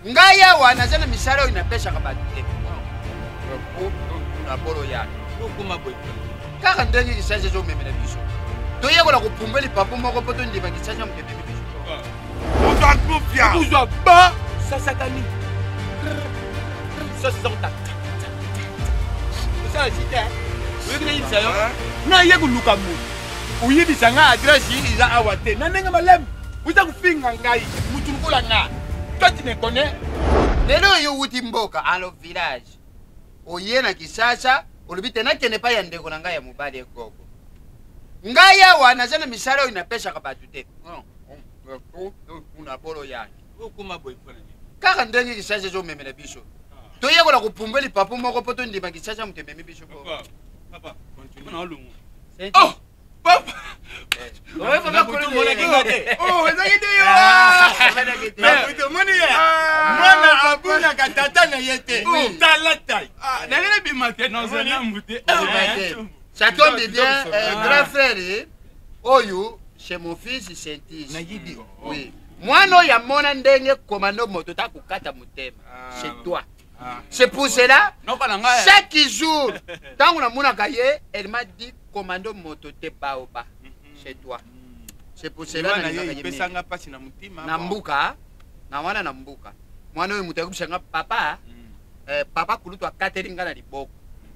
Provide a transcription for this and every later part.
Ngaya wana zana misala inapesha kabatu te. Na bolo yake. Ukuma boy. Kaka ndenge kisaje zo memela biso. To yeko la kupumbeli papu moko poto ndiba kisaje mkebebe biso. On doit confiance. Vous doit pas ça satanique. Ça c'est ça. Ça c'est ça. Vous voyez ça yo. Na yeko lukamu. Uyibisa nga adresse yi za awate. Na nenga malem. Uza kufinga ngai. Mutu nkola nga. Toi tu me connais. Lelo yo wuti mboka à lo village. Oyena kisasa olubite na kene pa ya ndeko na ngai ya mobali ekoko. Ngaya wana zana misala inapesha kabatu te. Una bolo yake. Ukuma boyfriend. Kaka ndenge kisasa zo memela biso. To yeko la kupumbeli papu moko poto ndiba kisasa mkebebe biso. Papa, continue na lungu. Oh! Papa! Ouais, papa, oh, ezaki te yo. Na kuto moni ya. Mwana abuna katata na yete. Tala tai. Na ngene bima te na zona mbute. Ça tombe bien, grand frère. Oyo, chez mon fils Saint-Is. Na yidi. Oui. Mwana ya mona ndenge commando moto ta kukata mutema. C'est toi. C'est pour cela, chaque jour, quand on a mon akaye, elle m'a dit commando moto te baoba chez toi. C'est pour cela que na mbuka, na wana na mbuka. Mwana we mutaku shanga papa, papa kulutu akateringa na liboko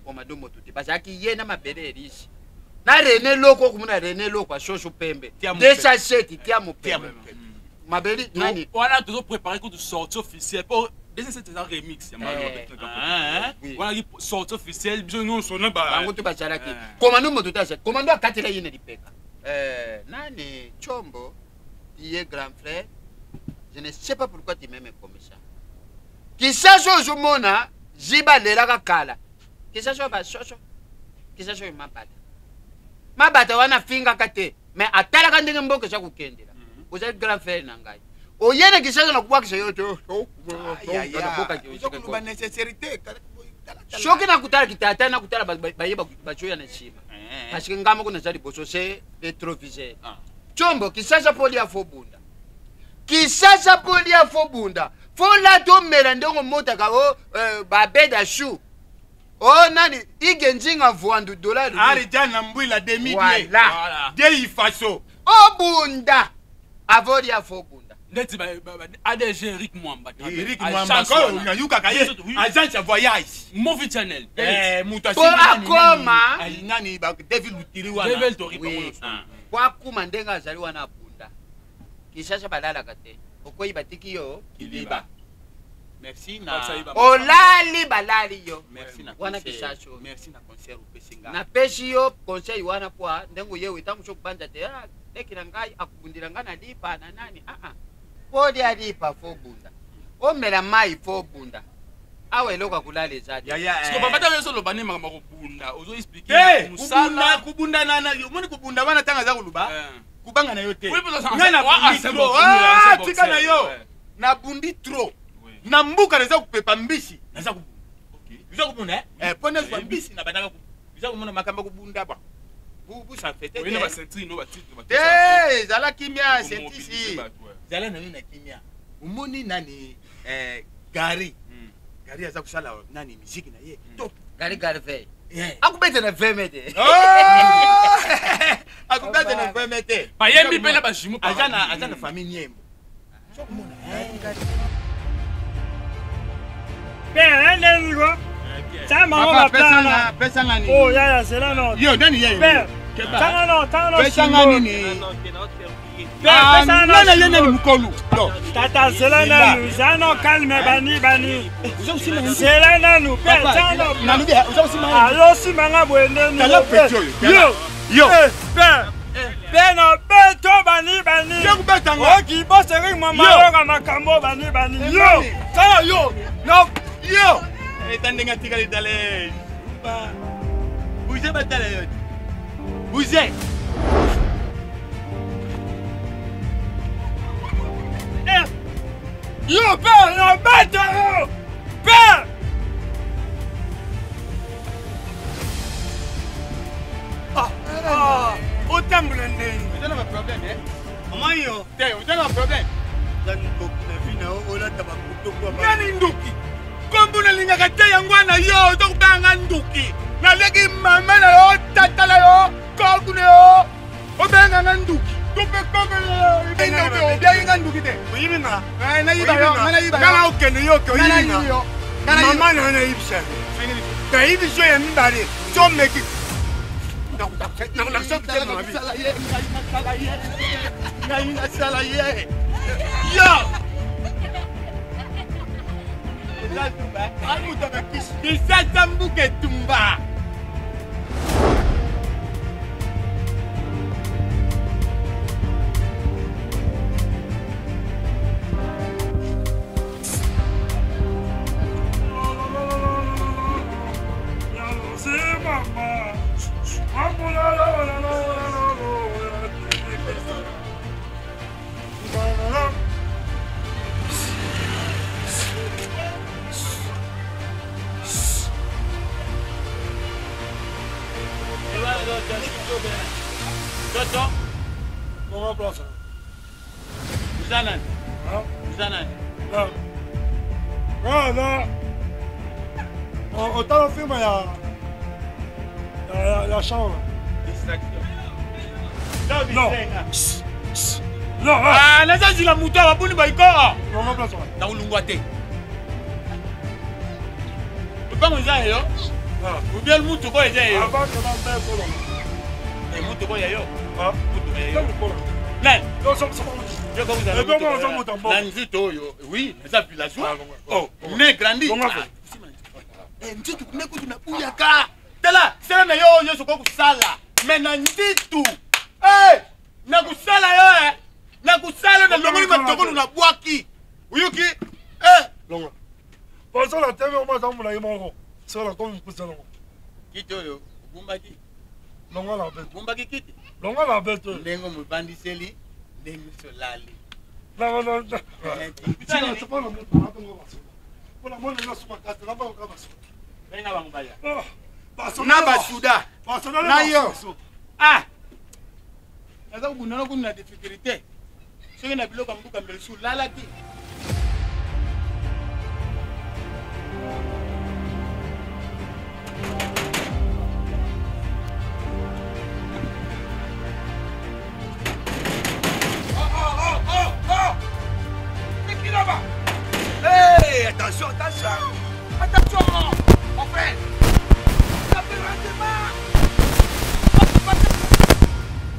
commando moto te. Parce que ye na mabele riche. Na René loko kumuna René loko shosho pembe. Déjà seti tia mo pembe. Mabeli nani? On a toujours préparé pour sortie officielle pour c'est un remix. On a sortie officielle, nous sommes là. Commando mototage, commando a katela yene dipeka. Nani Chombo, qui est grand frère, je ne sais pas pourquoi tu m'aimes comme ça. Qui sache aujourd'hui, Jiba Leraka Kala. Qui sache pas Soso, qui sache ma bata. Ma bata wana finga kate, mais à tel endroit que mboka cha kukendela. Vous êtes grand frère nangai. Oyena kisasa na kuwa kisha yote. Kwa nécessité. Shoki na kutala kitata na kutala bayeba bachoya na shima. Parce que ngamo kuna zali boso c'est rétroviseur. Chombo kisasa poli ya fobunda. Kisasa poli ya fobunda. Fola to mela ndongo mota ka ba beda chou. Oh nani igenjinga vuandu dolari. Ari jana mbwila demi. Voilà. Dei faso. Obunda. Avori ya fobunda. Ndeti ba ADG Eric Mwamba. Eric Mwamba ko unayuka kaye. Agence voyage. Movie channel. Mutasi. Akoma. Nani ba David Lutiri wana. David Tori kwa kuma ndenga zaliwa na bunda. Kisasa balala kate. Okoyi batiki yo kiliba. Merci na. Olali balali yo. Merci na. Wana kisasho. Merci na concert upesinga. Na peshi yo conseil wana kwa ndengo yewe tamu sho kubanja te. Dekina ngai akubundira ngana lipa na nani. Podi alipa fobunda. Omela mai fobunda. Awe loka kulale zadi. Siko babata weso lobane makama kubunda. Ozo expliquer musala kubunda nana. Moni kubunda wana tanga za kuluba. Kubanga na yote. Nana bundi tro. Tika na yo. Na bundi tro. Na mbuka reza kupepa mbishi. Naza kubunda. Okay. Uza kubunda pone kwa mbishi na badaka kubunda. Uza kumona makamba kubunda ba. Vous ça fait oui, no sentri no titre zala kimia sentisi zala na nini kimia umoni nani gari gari aza kusala nani muziki na ye top gari ve akubete na vemete akubete na vemete ba yembi pela ba jimu azana famille nyembo so kumona ben ndengo Papa, pesa ngani. Oh, yeah, c'est là non. Yo, nani yeye? Tanga no. Pesa ngani ni? Pesa no. Nani yeye ni mkolu? No. Tata, c'est là non. Zano calme bani. C'est là non. Pesa no. Nani dia? Uzo sima. Ah, yo sima nga bwende ni. Yo. Beno beto bani. Yo kubetanga. Oki boseri mama yoga makambo bani. Yo. Tala yo. No. Yo. Etandenga tigale dale. Bougez batale yote. Bougez. Yo père, no bata yo. Père. Autant blende. Vous avez un problème hein? Comment yo? Vous avez un problème. nani nduki kombo nalingaka te yango wana yo tokubanga nduki naleki mama na yo tata na yo kokune yo obenganga nduki topekobeobiakinga nduki te nayiba okende yo oyiba mama na nayibisa nayibiso ya mibale someki nasala ye yo kisasa mbuke tumba Otala firma ya chambre. Non. Ah, nazazi la muto abuni baiko. Non, place. Na ulungwa te. Upango zayo. Ubiel mutu ko ezayo. Avant que ma mère soit là. Et mutu ko yayo. Ah, mutu yayo. Non, c'est pas. Je comme vous avez. Nanzito yo. Oui, ça villageois. Oh, né grandi. Nzitu kuneko tunapuyaka. Tala, sala na yo yo soko kusala. Mena nzitu. Eh, na kusala yo na kusala na longoli matoko na bwaki. Uyuki? Longa. Pas la télé on m'a dans la yemo. C'est la comme pour ça longa. Kito yo, bumbaki. Longa la bête. Bumbaki kiti. Longa la bête. Ndengo mubandiseli, ndengo solali. Non. C'est pas le mot. Pour la monnaie là sur ma carte, là-bas on va passer. Na basuda na yo naza kubunana kuna difficulté soki na biloko mbuka mbele su lala ti Hey, attention mon frère. Ça peut rentrer mal.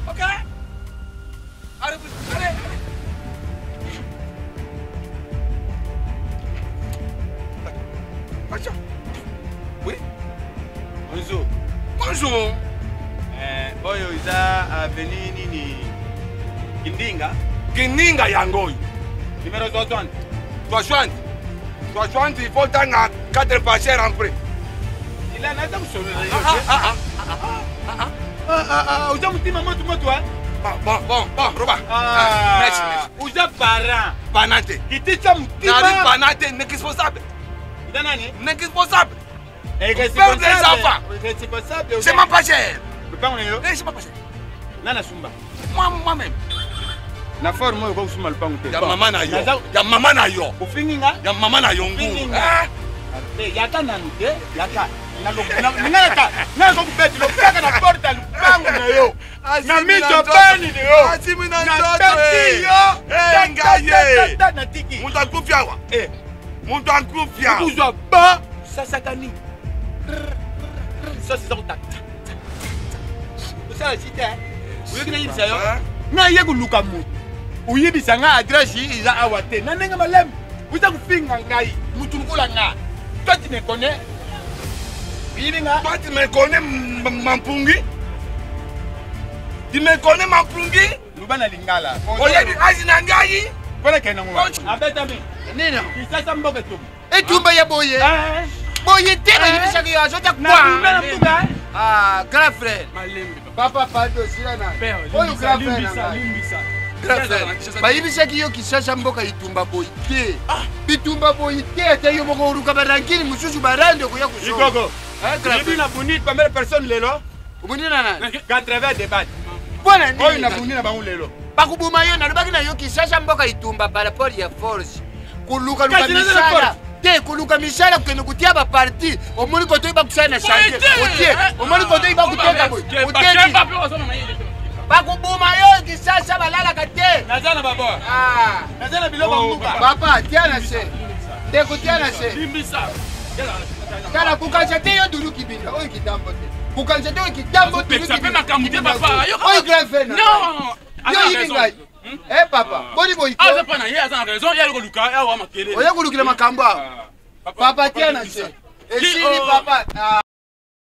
Ok. Allez. Attention. Oui. Bonjour. Oyo iza avenue nini? Kindinga yango. Numéro 60. 60, il faut dans 4 passers en prix. Il a un adam sur le Bon, Roba. Merci. Vous êtes parent. Banate. Qui dit ça, Banate, n'est responsable. N'est responsable. Père des enfants. C'est ma pas cher. C'est ma pas cher. Nana Sumba. Moi-même. Na forme ko kusuma lupango te. Ya mama na yo. Ufinginga? Ya mama na yo ngu. Yaka nanu te, yaka. Na ko kubeti lo kaka na porta lupango na yo. Na mito bani ni yo. Asimi na ndoto. Ngaye. Na tiki. Muntu akufia wa. Muntu akufia. Kuzwa ba sasa kani. Sasa zota. Usala sita. Uyekina yibisa yo. Na yego luka mutu. Uyibisa nga adresse iza awate na nenga malem uza kufinga ngai mutu ngola nga toi tu me connais yibinga toi tu me connais mampungi lubana lingala oyebi azina ngai bona kena ngwa abeta mi nina kisasa mboka tu etumba ya boye boye tena yibisa ki azota kwa grand frère papa pado sirana oyo grand frère bayibisaki yo kisasa mboka itumba boy te bitumba boy te ate yo moko uruka barangini mususu barande kuya kusoma ikoko yebi na bunit combien de personnes lelo bunit na 80 débat bona ni oyo na bunit na bangu lelo bakubuma yo nalobaki na yo Kinshasa mboka itumba par rapport ya force kuluka misala te kuluka misala kukende kutia baparti omoni koto iba kusala na chantier otie omoni koto iba kuteka bakubuma yo Kinshasa balalaka te nazana baba nazana biloko mbuka papa tia na se ndeko tia na se limbisa kala kukanisa te yo dulu kibinda oyo kitambo te kukanisa te oyo kitambo dulu kibinda oyo grand frère yo yibi ngai papa boni boyiko oyo kolukila makambo awa papa tia na se esili papa